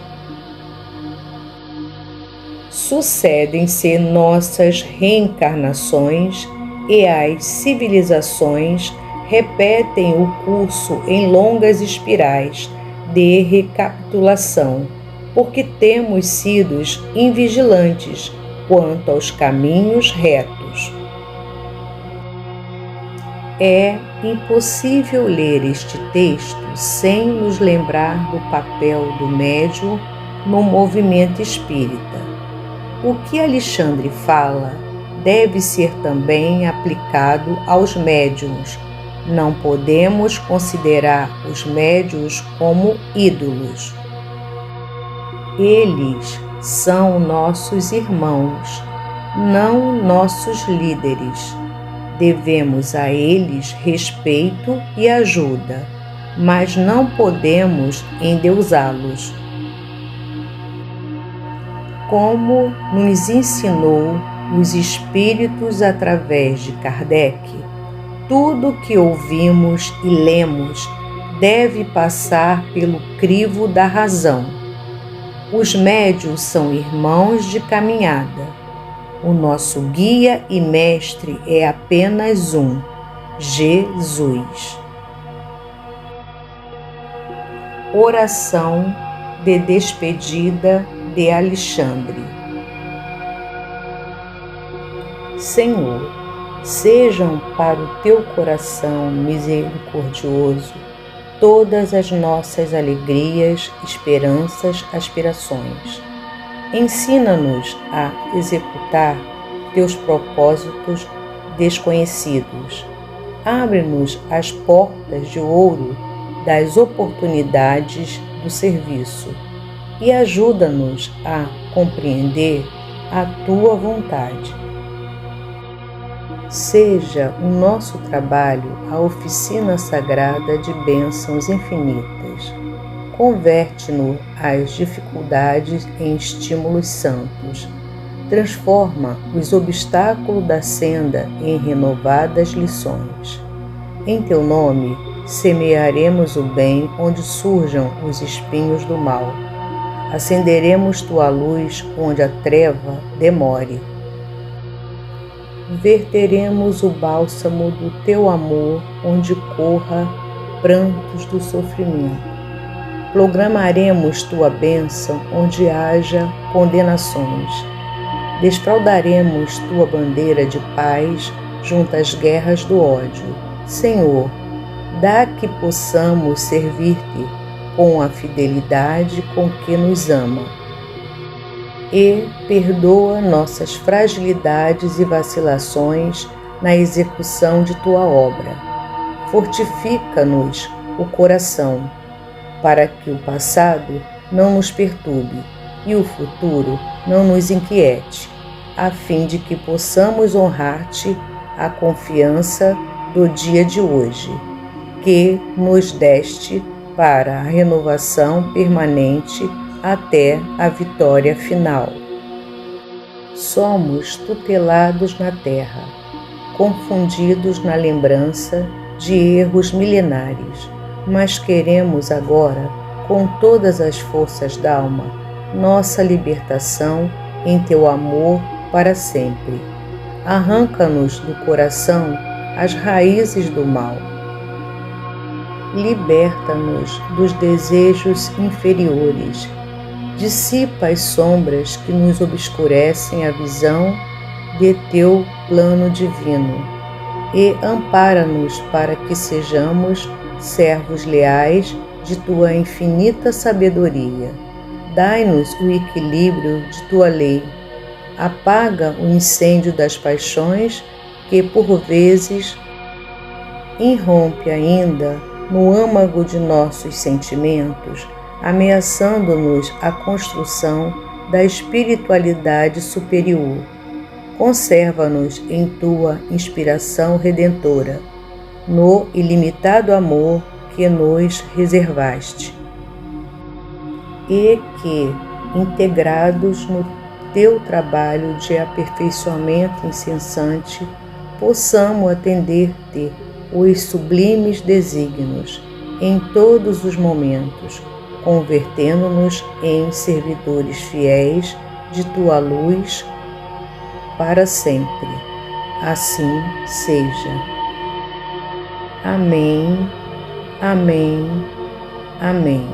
Sucedem-se nossas reencarnações e as civilizações repetem o curso em longas espirais de recapitulação, porque temos sido invigilantes quanto aos caminhos retos. É impossível ler este texto sem nos lembrar do papel do médium no movimento espírita. O que Alexandre fala deve ser também aplicado aos médiuns. Não podemos considerar os médiuns como ídolos. Eles são nossos irmãos, não nossos líderes. Devemos a eles respeito e ajuda, mas não podemos endeusá-los. Como nos ensinou os espíritos através de Kardec, tudo que ouvimos e lemos deve passar pelo crivo da razão. Os médiuns são irmãos de caminhada. O nosso guia e mestre é apenas um, Jesus. Oração de despedida de Alexandre. Senhor, sejam para o teu coração misericordioso todas as nossas alegrias, esperanças, aspirações. Ensina-nos a executar teus propósitos desconhecidos. Abre-nos as portas de ouro das oportunidades do serviço e ajuda-nos a compreender a tua vontade. Seja o nosso trabalho a oficina sagrada de bênçãos infinitas. Converte-nos as dificuldades em estímulos santos. transforma os obstáculos da senda em renovadas lições. Em teu nome, semearemos o bem onde surjam os espinhos do mal. Acenderemos tua luz onde a treva demore. Verteremos o bálsamo do teu amor onde corra prantos do sofrimento. Programaremos tua bênção onde haja condenações. Desfraldaremos tua bandeira de paz junto às guerras do ódio. Senhor, dá que possamos servir-te com a fidelidade com que nos ama. E perdoa nossas fragilidades e vacilações na execução de tua obra. Fortifica-nos o coração, para que o passado não nos perturbe e o futuro não nos inquiete, a fim de que possamos honrar-te a confiança do dia de hoje, que nos deste para a renovação permanente até a vitória final. Somos tutelados na terra, confundidos na lembrança de erros milenares, mas queremos agora, com todas as forças da alma, nossa libertação em teu amor para sempre. Arranca-nos do coração as raízes do mal. Liberta-nos dos desejos inferiores. Dissipa as sombras que nos obscurecem a visão de teu plano divino e ampara-nos para que sejamos servos leais de tua infinita sabedoria. Dai-nos o equilíbrio de tua lei. Apaga o incêndio das paixões que, por vezes, irrompe ainda no âmago de nossos sentimentos, ameaçando-nos a construção da espiritualidade superior. Conserva-nos em tua inspiração redentora, no ilimitado amor que nos reservaste, e que, integrados no teu trabalho de aperfeiçoamento incessante, possamos atender-te os sublimes desígnios em todos os momentos, convertendo-nos em servidores fiéis de tua luz para sempre. Assim seja. Amém, amém, amém.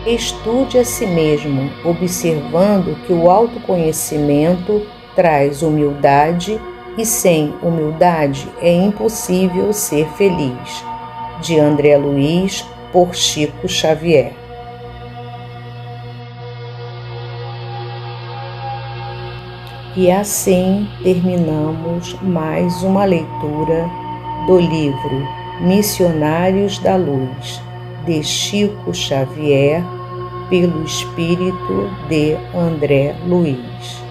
Estude a si mesmo, observando que o autoconhecimento traz humildade e sem humildade é impossível ser feliz. De André Luiz, por Chico Xavier. E assim terminamos mais uma leitura do livro Missionários da Luz, de Chico Xavier, pelo espírito de André Luiz.